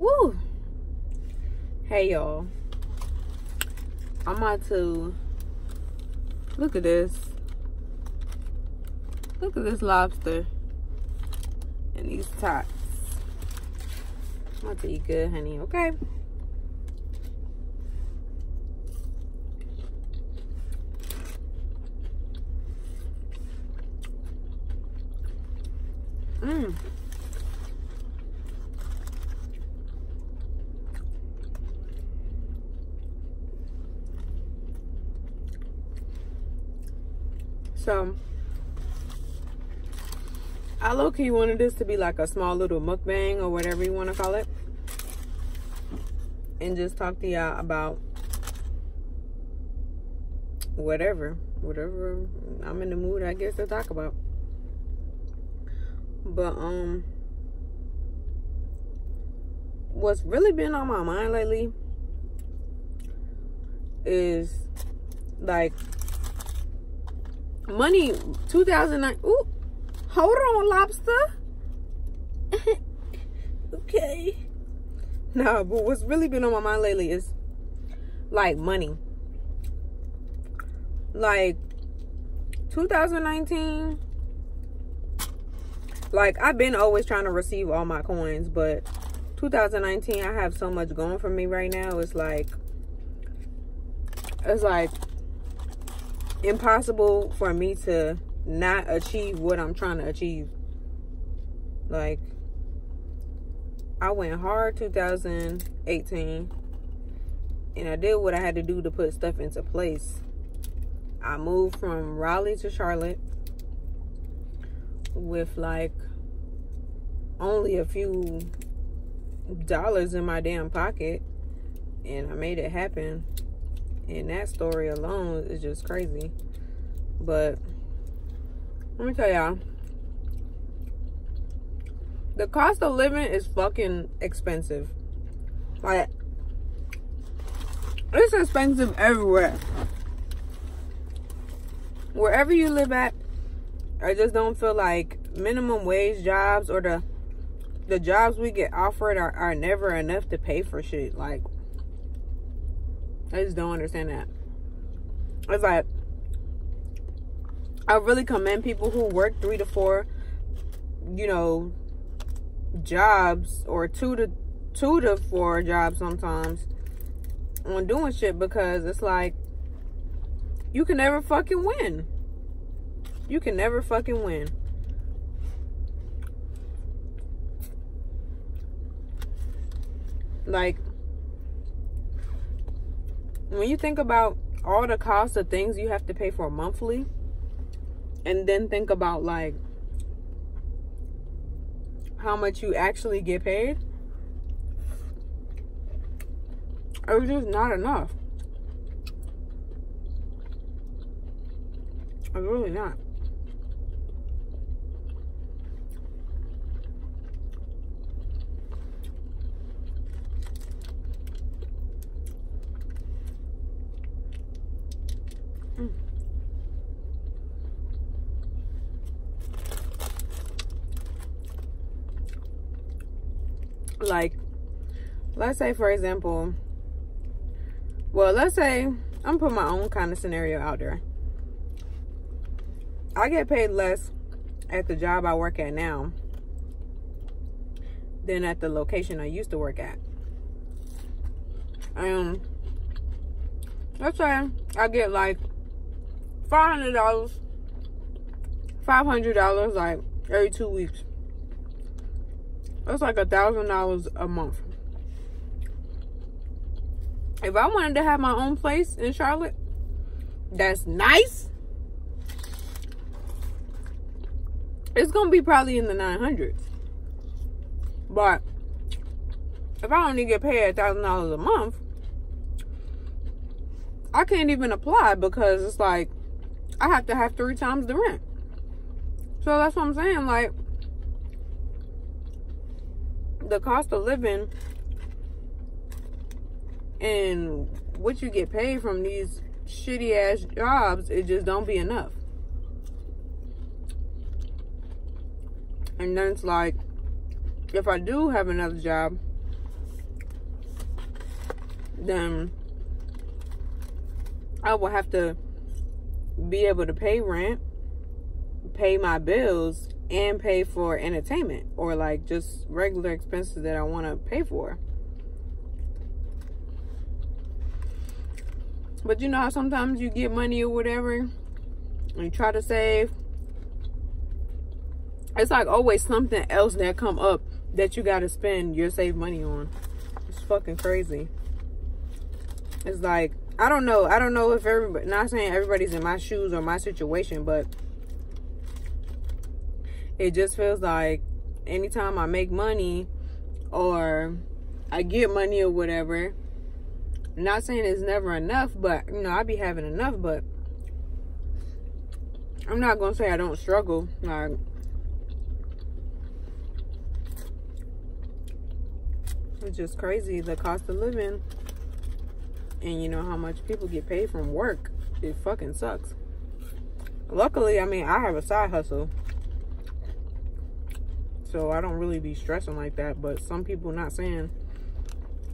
Woo! Hey y'all, I'm about to look at this. Look at this lobster and these tots. I'm about to eat good, honey, okay? So, I low-key wanted this to be like a small little mukbang or whatever you want to call it. And just talk to y'all about whatever I'm in the mood, I guess, to talk about. But, what's really been on my mind lately is, like, money 2009. Ooh, hold on, lobster. Okay. No, but what's really been on my mind lately is like money. Like 2019, like I've been always trying to receive all my coins, but 2019 I have so much going for me right now. It's like impossible for me to not achieve what I'm trying to achieve. Like, I went hard 2018 and I did what I had to do to put stuff into place. I moved from Raleigh to Charlotte with like only a few dollars in my damn pocket, and I made it happen. And that story alone is just crazy. But let me tell y'all, the cost of living is fucking expensive. Like, it's expensive everywhere. Wherever you live at, I just don't feel like minimum wage jobs or the jobs we get offered are never enough to pay for shit. Like, I just don't understand that. It's like, I really commend people who work 3 to 4, you know, jobs, or 2 to 4 jobs sometimes on doing shit, because it's like, you can never fucking win. You can never fucking win. Like, when you think about all the costs of things you have to pay for monthly, and then think about like how much you actually get paid, it's just not enough. It's really not. Like, let's say, for example, well, let's say I'm putting my own kind of scenario out there. I get paid less at the job I work at now than at the location I used to work at. Let's say I get like $500 like every 2 weeks. That's like $1,000 a month. If I wanted to have my own place in Charlotte, that's nice, it's gonna be probably in the 900s. But if I only get paid $1,000 a month, I can't even apply, because it's like I have to have 3 times the rent. So that's what I'm saying. Like, the cost of living and what you get paid from these shitty ass jobs, it just don't be enough. And then it's like, if I do have another job, then I will have to be able to pay rent, pay my bills, and pay for entertainment or like just regular expenses that I want to pay for. But you know how sometimes you get money or whatever and you try to save, it's like always something else that come up that you got to spend your saved money on. It's fucking crazy. It's like, I don't know if everybody, not saying everybody's in my shoes or my situation, but it just feels like anytime I make money or I get money or whatever, I'm not saying it's never enough, but you know, I be having enough, but I'm not gonna say I don't struggle. Like, it's just crazy, the cost of living. And you know how much people get paid from work. It fucking sucks. Luckily, I mean, I have a side hustle, so I don't really be stressing like that. But some people, not saying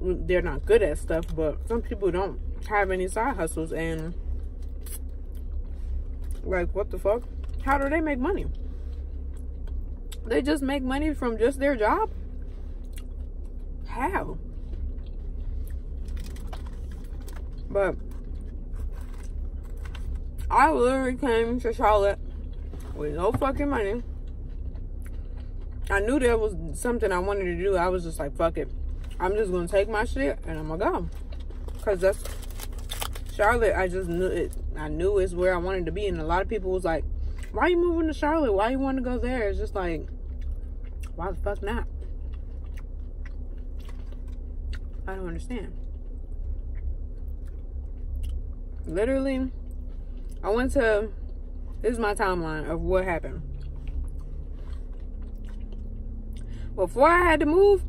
they're not good at stuff, but some people don't have any side hustles. And like, what the fuck? How do they make money? They just make money from just their job? How? But I literally came to Charlotte with no fucking money. I knew there was something I wanted to do. I was just like, fuck it. I'm just going to take my shit and I'm going to go. Because that's Charlotte. I just knew it. I knew it's where I wanted to be. And a lot of people was like, why are you moving to Charlotte? Why you want to go there? It's just like, why the fuck not? I don't understand. Literally, I went to, this is my timeline of what happened. Before I had to move,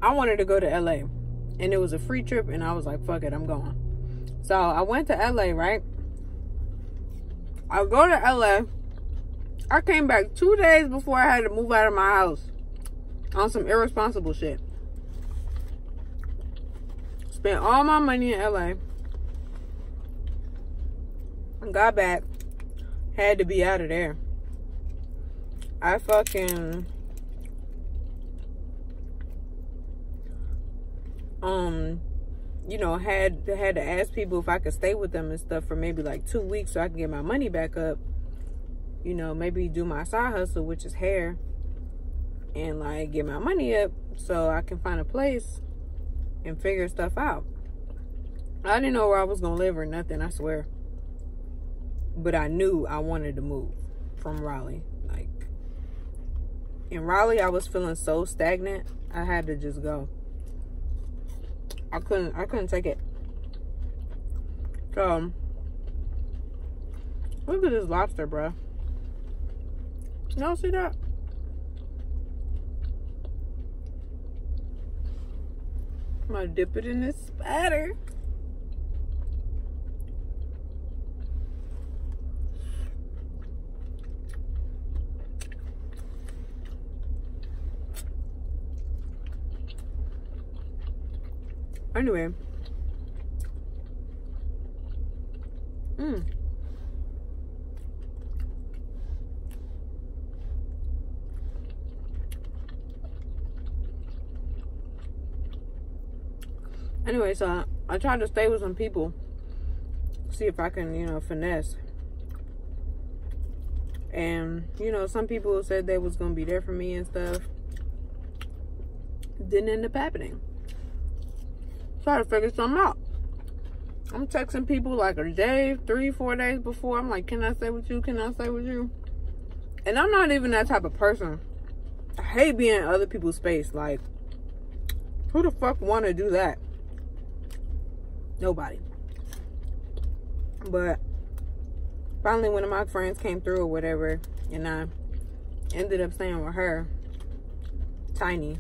I wanted to go to LA. And it was a free trip, and I was like, fuck it, I'm going. So I went to LA, right? I go to LA. I came back 2 days before I had to move out of my house on some irresponsible shit. Spent all my money in LA. Got back, had to be out of there. I fucking you know, had to ask people if I could stay with them and stuff for maybe like 2 weeks so I can get my money back up. You know, maybe do my side hustle, which is hair, and like get my money up so I can find a place and figure stuff out. I didn't know where I was gonna live or nothing, I swear. But I knew I wanted to move from Raleigh. Like, in Raleigh, I was feeling so stagnant. I had to just go. I couldn't take it. So, look at this lobster, bro. Y'all see that? I'm gonna dip it in this spatter. Anyway. Anyway, so I tried to stay with some people. See if I can, you know, finesse. And, you know, some people said they was going to be there for me and stuff. Didn't end up happening. Try to figure something out. I'm texting people like a day, 3-4 days before. I'm like, can I stay with you? Can I stay with you? And I'm not even that type of person. I hate being in other people's space. Like, who the fuck want to do that? Nobody. But finally, one of my friends came through or whatever, and I ended up staying with her, Tiny,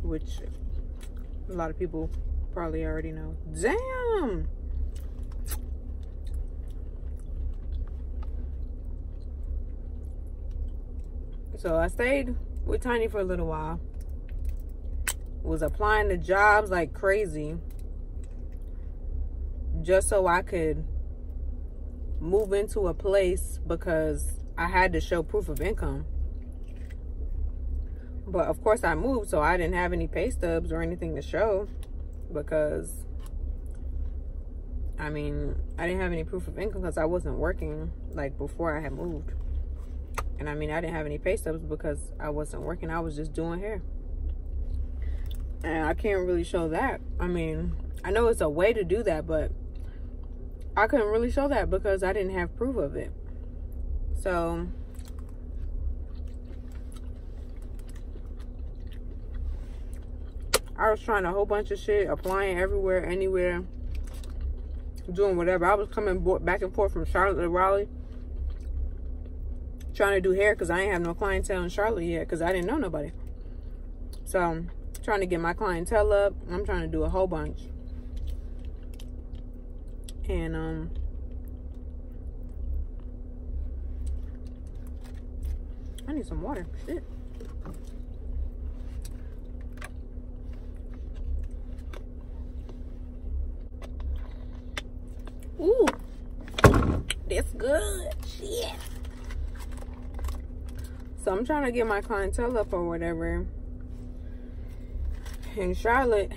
which a lot of people probably already know. Damn! So I stayed with Tiny for a little while. was applying to jobs like crazy just so I could move into a place because I had to show proof of income. But of course I moved, so I didn't have any pay stubs or anything to show because, I mean, I didn't have any proof of income because I wasn't working like before I had moved. And I mean, I didn't have any pay stubs because I wasn't working. I was just doing hair. And I can't really show that. I mean, I know it's a way to do that, but I couldn't really show that because I didn't have proof of it. So I was trying a whole bunch of shit, applying everywhere, anywhere, doing whatever. I was coming back and forth from Charlotte to Raleigh, trying to do hair because I ain't have no clientele in Charlotte yet because I didn't know nobody. So I'm trying to get my clientele up. I'm trying to do a whole bunch. And I need some water. Shit. Ooh, that's good. Shit. So I'm trying to get my clientele up or whatever in Charlotte.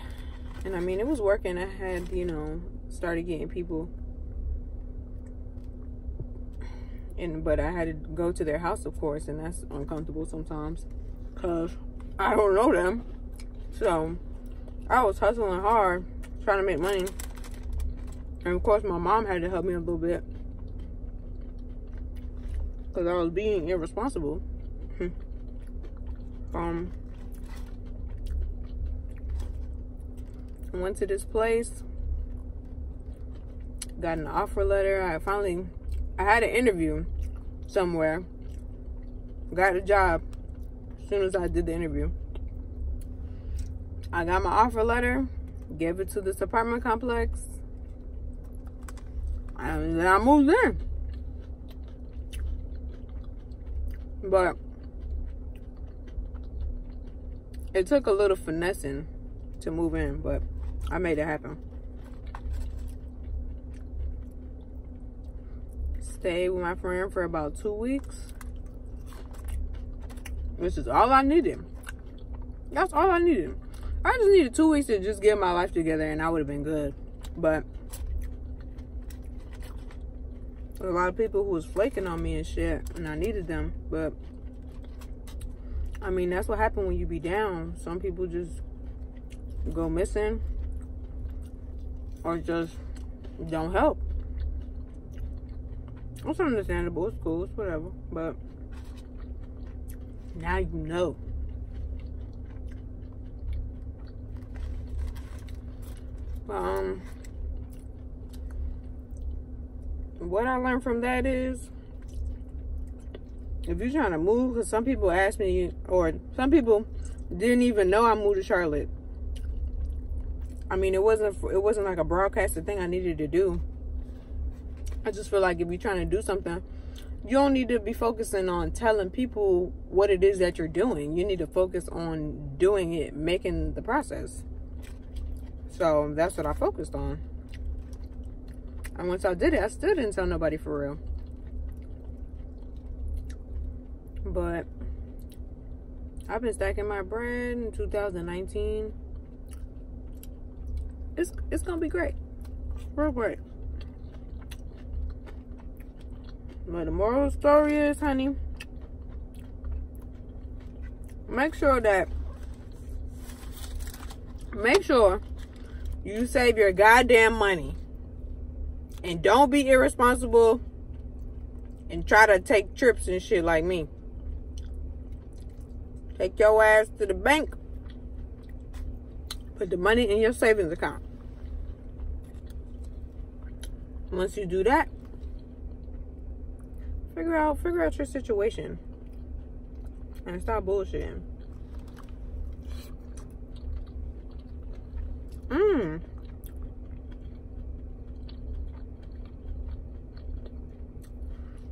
And I mean, it was working. I had, you know, started getting people. But I had to go to their house, of course, and that's uncomfortable sometimes because I don't know them. So I was hustling hard, trying to make money. And of course, my mom had to help me a little bit because I was being irresponsible. I went to this place, got an offer letter. I had an interview somewhere, got a job as soon as I did the interview. I got my offer letter, gave it to this apartment complex, and then I moved in. But it took a little finessing to move in, but I made it happen. Stayed with my friend for about 2 weeks. This is all I needed. That's all I needed. I just needed 2 weeks to just get my life together and I would have been good. But a lot of people who was flaking on me and shit, and I needed them. But I mean, that's what happened when you be down. Some people just go missing or just don't help. It's understandable. It's cool. It's whatever. But now you know. What I learned from that is, if you're trying to move, because some people asked me, or some people didn't even know I moved to Charlotte. I mean, it wasn't like a broadcasted thing I needed to do. I just feel like if you're trying to do something, you don't need to be focusing on telling people what it is that you're doing. You need to focus on doing it, making the process. So that's what I focused on. And once I did it, I still didn't tell nobody for real. But I've been stacking my bread in 2019. It's gonna be great. Real great. But the moral of the story is, honey, make sure you save your goddamn money. And don't be irresponsible and try to take trips and shit like me. Take your ass to the bank. Put the money in your savings account. Once you do that, figure out your situation. And stop bullshitting.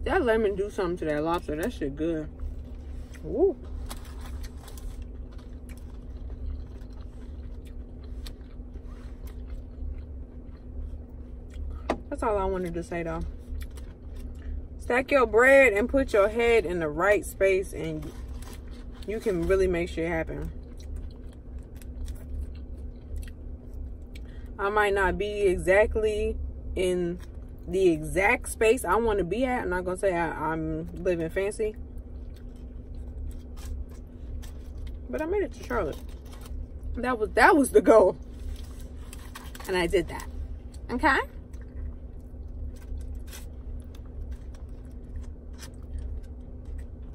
That lemon do something to that lobster. That shit good. Woo. That's all I wanted to say though. Stack your bread and put your head in the right space and you can really make shit happen. I might not be exactly in the exact space I want to be at. I'm not gonna say I'm living fancy, but I made it to Charlotte. That was the goal, and I did that. Okay.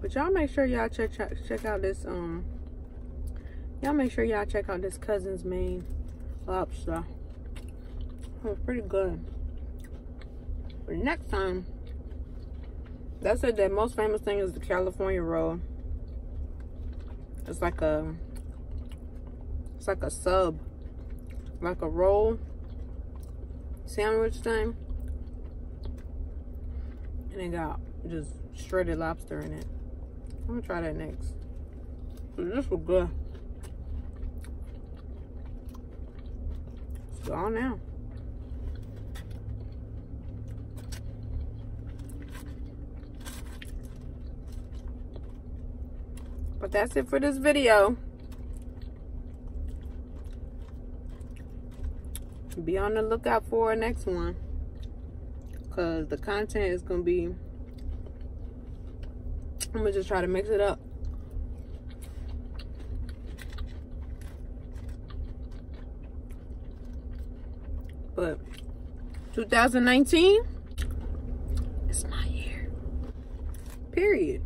But y'all make sure y'all check out this y'all make sure y'all check out this Cousin's Maine lobster. It's pretty good. But next time, they said that most famous thing is the California roll. It's like a sub, like a roll sandwich thing, and it got just shredded lobster in it. I'm gonna try that next. This was good. It's gone now. But that's it for this video. Be on the lookout for our next one, because the content is gonna be, I'm gonna just try to mix it up. But 2019, it's my year. Period.